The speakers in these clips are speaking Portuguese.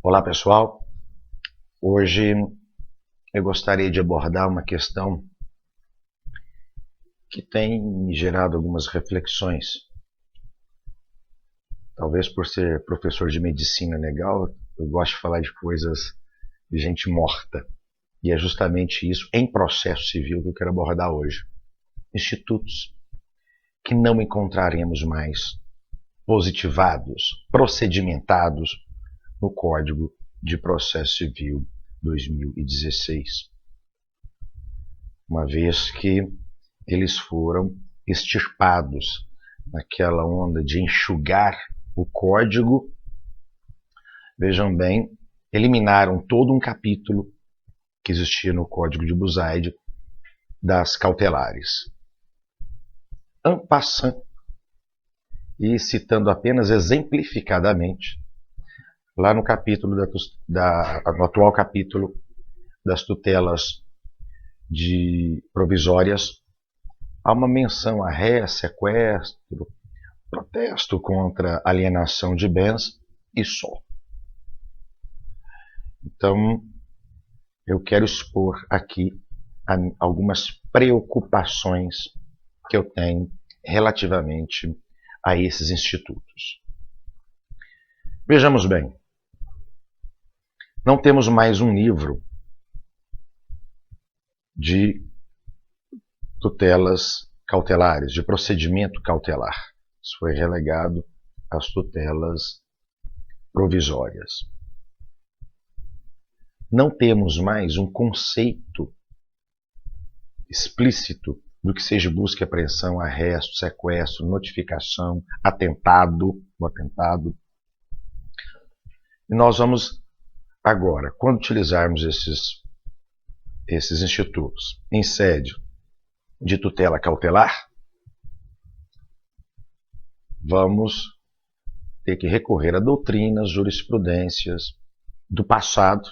Olá pessoal, hoje eu gostaria de abordar uma questão que tem me gerado algumas reflexões. Talvez por ser professor de medicina legal, eu gosto de falar de coisas de gente morta. E é justamente isso, em processo civil, que eu quero abordar hoje. Institutos que não encontraremos mais positivados, procedimentados no Código de Processo Civil 2016, uma vez que eles foram extirpados naquela onda de enxugar o código. Vejam bem, eliminaram todo um capítulo que existia no Código de Buzaide das cautelares. En passant, e citando apenas exemplificadamente, lá no capítulo no atual capítulo das tutelas provisórias, há uma menção a ré, sequestro, protesto contra alienação de bens e só. Então, eu quero expor aqui algumas preocupações que eu tenho relativamente a esses institutos. Vejamos bem, não temos mais um livro de tutelas cautelares, de procedimento cautelar. Isso foi relegado às tutelas provisórias. Não temos mais um conceito explícito do que seja busca e apreensão, arresto, sequestro, notificação, atentado. E nós vamos agora, quando utilizarmos esses institutos em sede de tutela cautelar, vamos ter que recorrer a doutrinas, jurisprudências do passado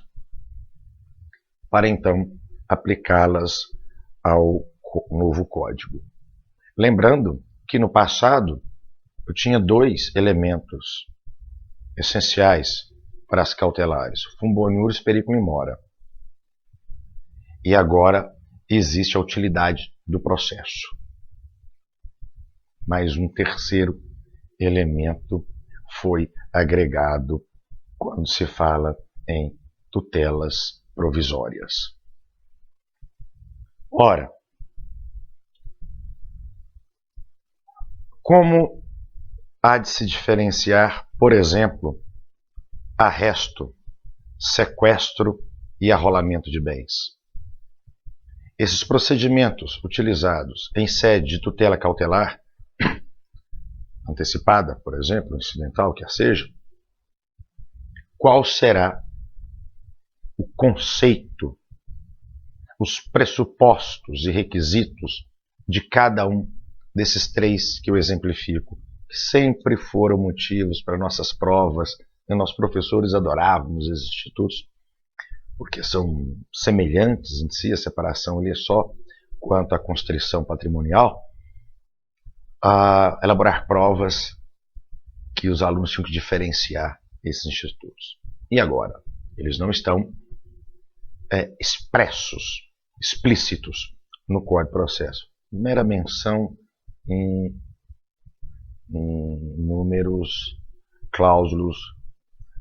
para então aplicá-las ao novo código. Lembrando que no passado eu tinha dois elementos essenciais para as cautelares: fumbo iuris, periculum in mora. E agora existe a utilidade do processo. Mais um terceiro elemento foi agregado quando se fala em tutelas provisórias. Ora, como há de se diferenciar, por exemplo, arresto, sequestro e arrolamento de bens? Esses procedimentos utilizados em sede de tutela cautelar, antecipada, por exemplo, incidental, quer seja, qual será o conceito, os pressupostos e requisitos de cada um desses três que eu exemplifico, que sempre foram motivos para nossas provas, e nós professores adorávamos esses institutos, porque são semelhantes em si, a separação ali é só quanto à constrição patrimonial, a elaborar provas que os alunos tinham que diferenciar esses institutos. E agora? Eles não estão explícitos no Código de Processo. Mera menção em números, cláusulas,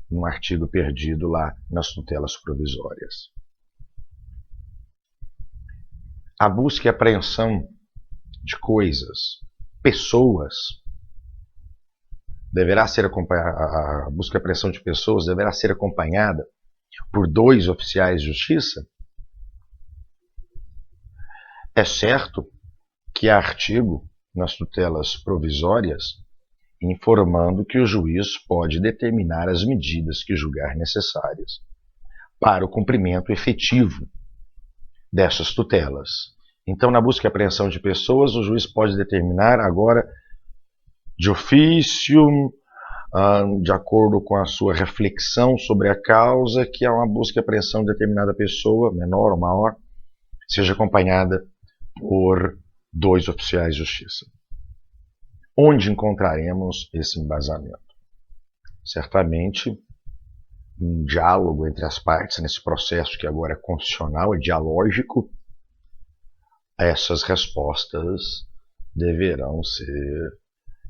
num artigo perdido lá nas tutelas provisórias. A busca e apreensão de coisas, pessoas, a busca e apreensão de pessoas deverá ser acompanhada por 2 oficiais de justiça? É certo que há artigo nas tutelas provisórias informando que o juiz pode determinar as medidas que julgar necessárias para o cumprimento efetivo dessas tutelas. Então, na busca e apreensão de pessoas, o juiz pode determinar agora, de ofício, de acordo com a sua reflexão sobre a causa, que há uma busca e apreensão de determinada pessoa, menor ou maior, seja acompanhada por 2 oficiais de justiça. Onde encontraremos esse embasamento? Certamente um diálogo entre as partes, nesse processo que agora é constitucional, é dialógico, essas respostas deverão ser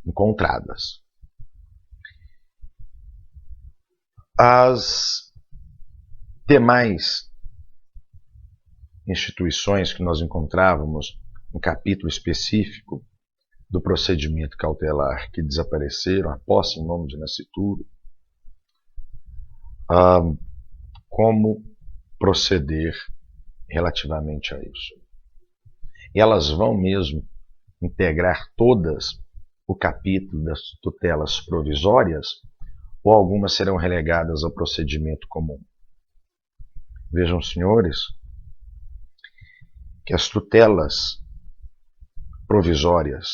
encontradas. As demais instituições que nós encontrávamos um capítulo específico do procedimento cautelar que desapareceram, a posse em nome de nascituro, como proceder relativamente a isso. Elas vão mesmo integrar todas o capítulo das tutelas provisórias ou algumas serão relegadas ao procedimento comum? Vejam, senhores, que as tutelas provisórias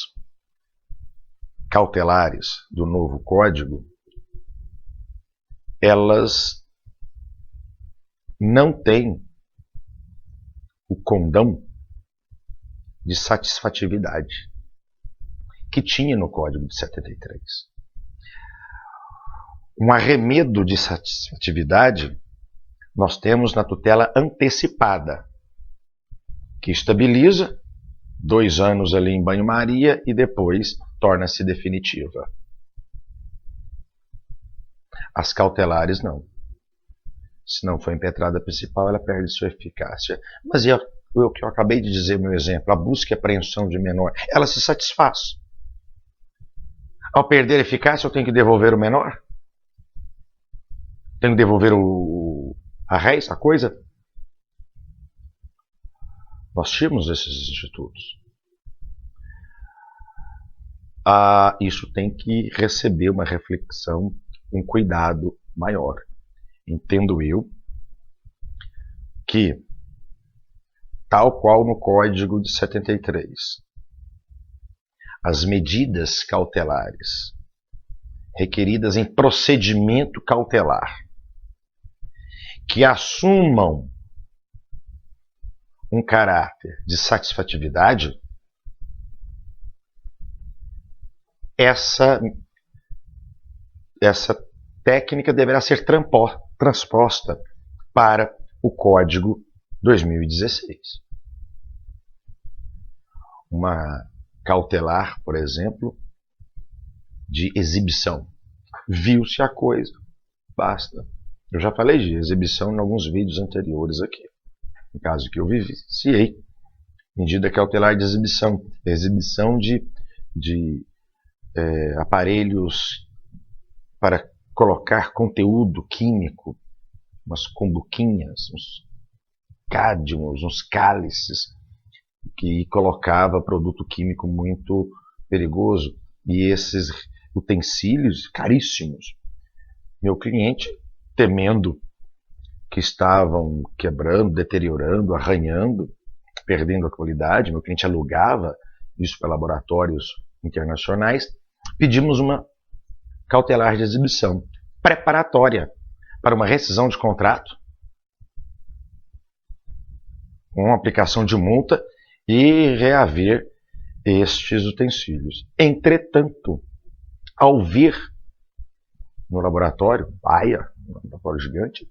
cautelares do novo Código, elas não têm o condão de satisfatividade que tinha no Código de 73. Um arremedo de satisfatividade nós temos na tutela antecipada, que estabiliza 2 anos ali em banho-maria e depois torna-se definitiva. As cautelares não. Se não for impetrada a principal, ela perde sua eficácia. Mas o que eu acabei de dizer, meu exemplo, a busca e apreensão de menor, ela se satisfaz. Ao perder a eficácia, eu tenho que devolver o menor? Tenho que devolver a réis, a coisa? Nós tínhamos esses institutos. Isso tem que receber uma reflexão, um cuidado maior. Entendo eu que, tal qual no Código de 73, as medidas cautelares requeridas em procedimento cautelar que assumam um caráter de satisfatividade, essa técnica deverá ser transposta para o Código 2016. Uma cautelar, por exemplo, de exibição. Viu-se a coisa, basta. Eu já falei de exibição em alguns vídeos anteriores aqui. No caso que eu vivenciei, medida cautelar de exibição. Exibição de aparelhos para colocar conteúdo químico, umas cumbuquinhas, uns cádmicos, uns cálices, que colocava produto químico muito perigoso. E esses utensílios caríssimos. Meu cliente, temendo que estavam quebrando, deteriorando, arranhando, perdendo a qualidade, meu cliente alugava isso para laboratórios internacionais, pedimos uma cautelar de exibição preparatória para uma rescisão de contrato, com aplicação de multa e reaver estes utensílios. Entretanto, ao vir no laboratório, um laboratório gigante,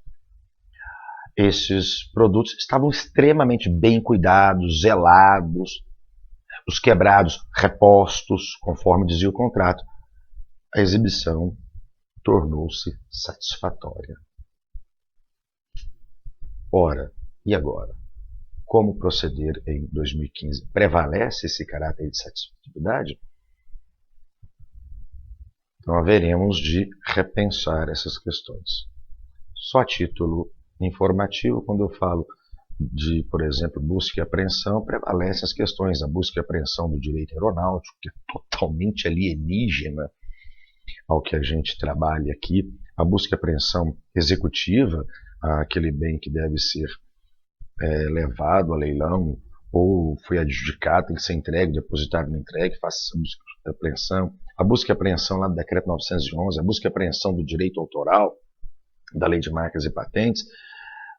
esses produtos estavam extremamente bem cuidados, zelados, os quebrados repostos, conforme dizia o contrato. A exibição tornou-se satisfatória. Ora, e agora? Como proceder em 2015? Prevalece esse caráter de satisfatividade? Então haveremos de repensar essas questões. Só a título informativo, quando eu falo de, por exemplo, busca e apreensão, prevalecem as questões da busca e apreensão do direito aeronáutico, que é totalmente alienígena ao que a gente trabalha aqui, a busca e apreensão executiva, aquele bem que deve ser levado a leilão, ou foi adjudicado, tem que ser entregue, depositado não entregue, faça essa busca e apreensão. A busca e apreensão lá do decreto 911, a busca e apreensão do direito autoral, da lei de marcas e patentes,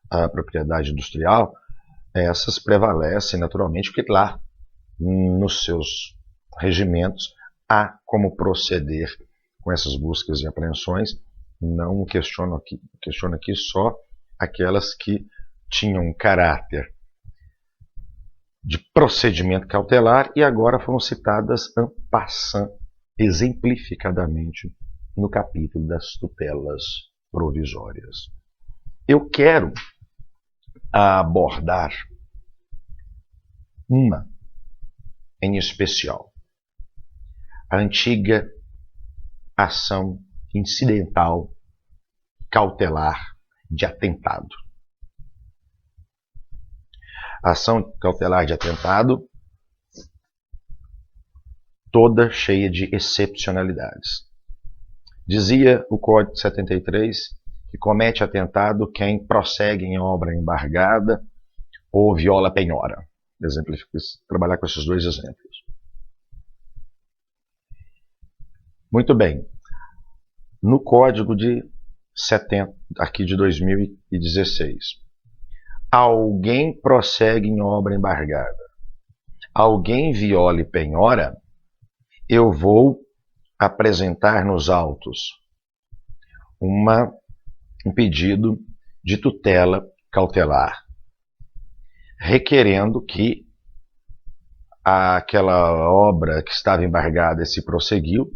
a propriedade industrial, essas prevalecem naturalmente, porque lá, nos seus regimentos, há como proceder com essas buscas e apreensões Não questiono aqui só aquelas que tinham um caráter de procedimento cautelar e agora foram citadas en passant, exemplificadamente, no capítulo das tutelas provisórias. Eu quero abordar uma em especial, a antiga ação incidental cautelar de atentado. A ação cautelar de atentado, toda cheia de excepcionalidades. Dizia o Código 73 que comete atentado quem prossegue em obra embargada ou viola penhora. Trabalhar com esses dois exemplos. Muito bem. No Código de 70, aqui de 2016, alguém prossegue em obra embargada, alguém viola e penhora, eu vou apresentar nos autos um pedido de tutela cautelar, requerendo que aquela obra que estava embargada se prosseguiu,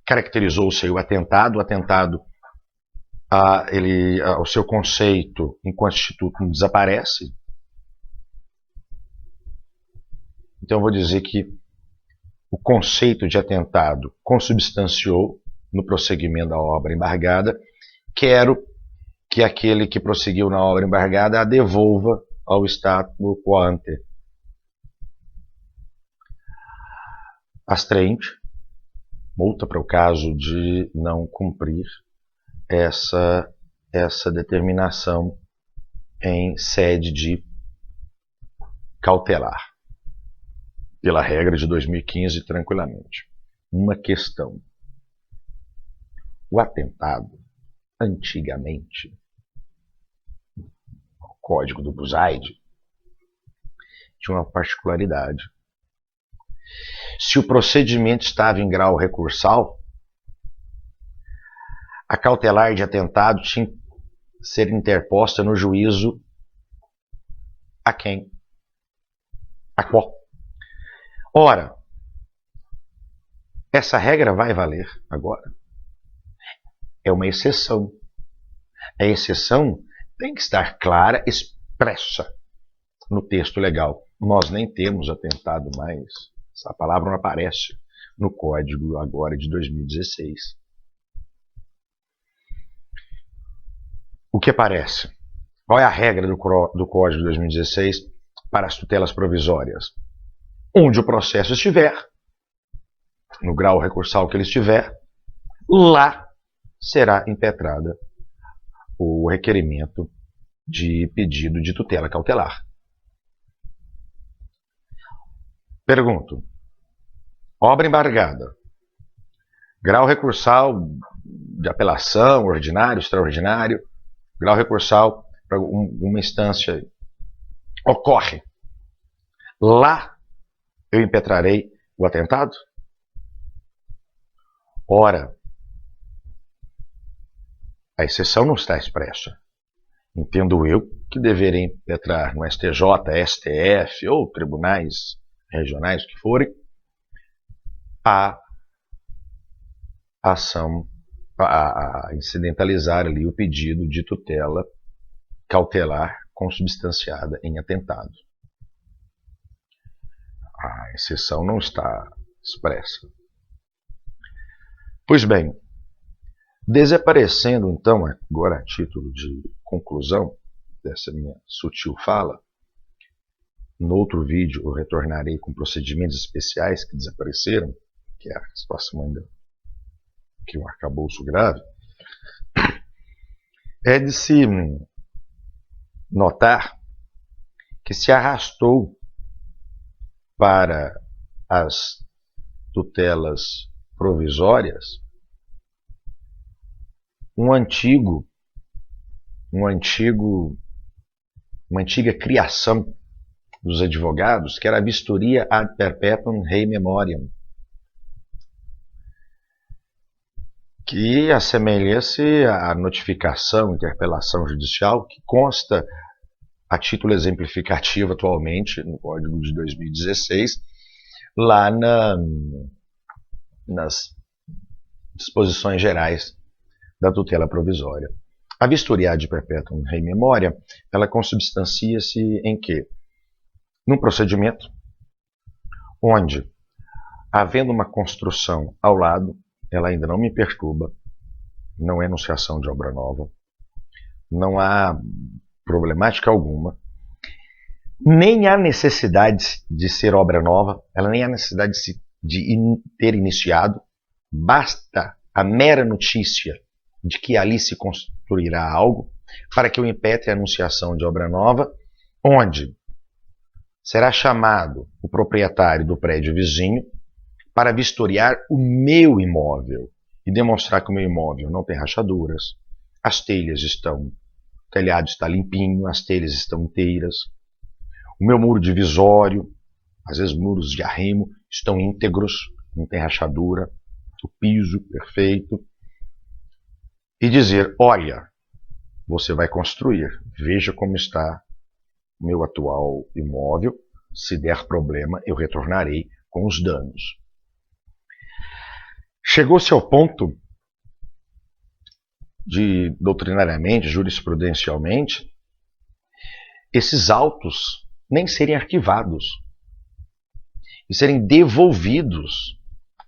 caracterizou-se o atentado, o seu conceito enquanto instituto desaparece. Então eu vou dizer que o conceito de atentado consubstanciou no prosseguimento da obra embargada. Quero que aquele que prosseguiu na obra embargada a devolva ao status quo ante. Astraente, multa para o caso de não cumprir essa determinação em sede de cautelar, pela regra de 2015, tranquilamente. Uma questão. O atentado, antigamente, o Código do Buzaide, tinha uma particularidade. Se o procedimento estava em grau recursal, a cautelar de atentado tinha que ser interposta no juízo a quem? A qual? Ora, essa regra vai valer agora. É uma exceção. A exceção tem que estar clara, expressa no texto legal. Nós nem temos atentado mais. Essa palavra não aparece no Código agora de 2016. O que aparece? Qual é a regra do Código de 2016 para as tutelas provisórias? Onde o processo estiver, no grau recursal que ele estiver, lá será impetrada o requerimento de pedido de tutela cautelar. Pergunto. Obra embargada. Grau recursal de apelação, ordinário, extraordinário. Grau recursal para uma instância ocorre. Lá eu impetrarei o atentado? Ora, a exceção não está expressa. Entendo eu que deverei impetrar no STJ, STF ou tribunais regionais que forem a ação, a incidentalizar ali o pedido de tutela cautelar consubstanciada em atentado. A exceção não está expressa. Pois bem, desaparecendo então, agora a título de conclusão dessa minha sutil fala, no outro vídeo eu retornarei com procedimentos especiais que desapareceram, que é a situação ainda que um arcabouço grave, é de se notar que se arrastou para as tutelas provisórias uma antiga criação dos advogados, que era a vistoria ad perpetuum rei memoriam, que assemelha-se à notificação, interpelação judicial, que consta a título exemplificativo atualmente no Código de 2016, lá nas disposições gerais da tutela provisória. A vistoria ad perpetuum rei memoria, ela consubstancia-se em quê? Num procedimento onde, havendo uma construção ao lado, ela ainda não me perturba, não é enunciação de obra nova, não há problemática alguma, nem há necessidade de ser obra nova, ela nem há necessidade de ter iniciado, basta a mera notícia de que ali se construirá algo para que eu impetre a anunciação de obra nova, onde será chamado o proprietário do prédio vizinho para vistoriar o meu imóvel e demonstrar que o meu imóvel não tem rachaduras, as telhas estão, o telhado está limpinho, as telhas estão inteiras, o meu muro divisório, às vezes muros de arrimo, estão íntegros, não tem rachadura, o piso perfeito, e dizer, olha, você vai construir, veja como está o meu atual imóvel, se der problema eu retornarei com os danos. Chegou-se ao ponto de, doutrinariamente, jurisprudencialmente, esses autos nem serem arquivados e serem devolvidos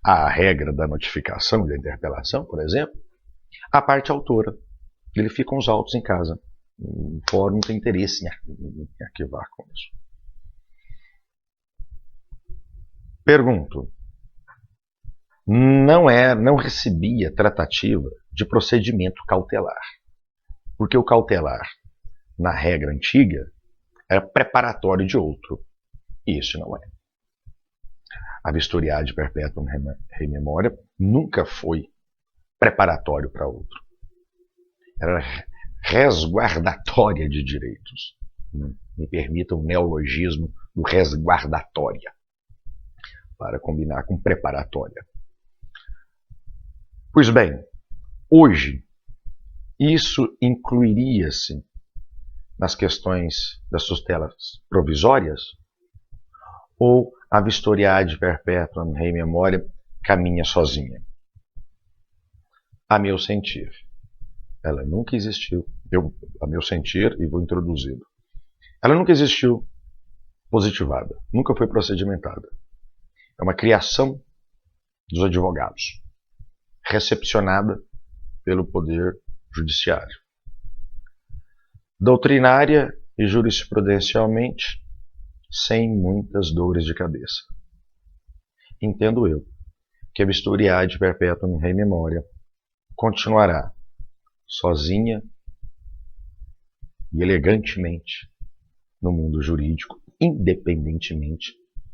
à regra da notificação e da interpelação, por exemplo, à parte autora. Ele fica com os autos em casa. O fórum não tem interesse em arquivar com isso. Pergunto. Não recebia tratativa de procedimento cautelar. Porque o cautelar, na regra antiga, era preparatório de outro. E isso não é. A vistoria ad perpetuum rei memoria nunca foi preparatório para outro. Era resguardatória de direitos. Me permita um neologismo do resguardatória, para combinar com preparatória. Pois bem, hoje, isso incluiria-se nas questões das tutelas provisórias? Ou a vistoria ad perpetuum rei memoria caminha sozinha? A meu sentir, ela nunca existiu. A meu sentir, e vou introduzi-lo. Ela nunca existiu positivada, nunca foi procedimentada. É uma criação dos advogados, recepcionada pelo Poder Judiciário. Doutrinária e jurisprudencialmente, sem muitas dores de cabeça. Entendo eu que a vistoria ad perpetuum rei memoria continuará sozinha e elegantemente no mundo jurídico, independentemente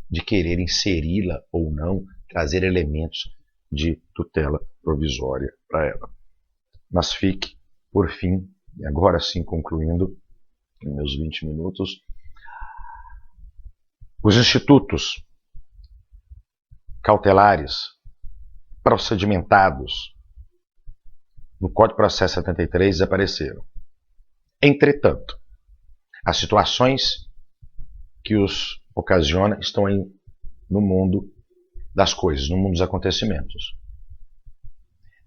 de querer inseri-la ou não, trazer elementos de tutela provisória para ela. Mas fique, por fim, e agora sim concluindo em meus 20 minutos, os institutos cautelares procedimentados no Código de Processo 73 desapareceram. Entretanto, as situações que os ocasiona estão aí no mundo das coisas, no mundo dos acontecimentos.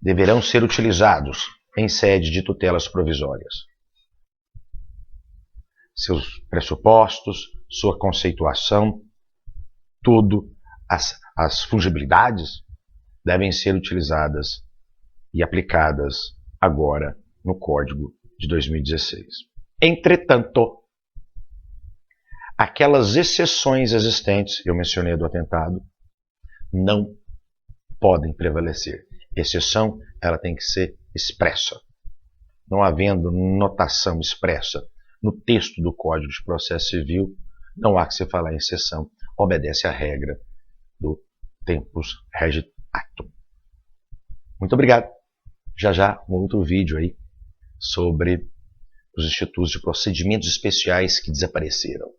Deverão ser utilizados em sede de tutelas provisórias. Seus pressupostos, sua conceituação, tudo, as fungibilidades devem ser utilizadas e aplicadas agora no Código de 2016. Entretanto, aquelas exceções existentes, eu mencionei do atentado, não podem prevalecer. Exceção, ela tem que ser expressa. Não havendo notação expressa no texto do Código de Processo Civil, não há que se falar em exceção. Obedece à regra do tempus regit actum. Muito obrigado. Já um outro vídeo aí sobre os institutos de procedimentos especiais que desapareceram.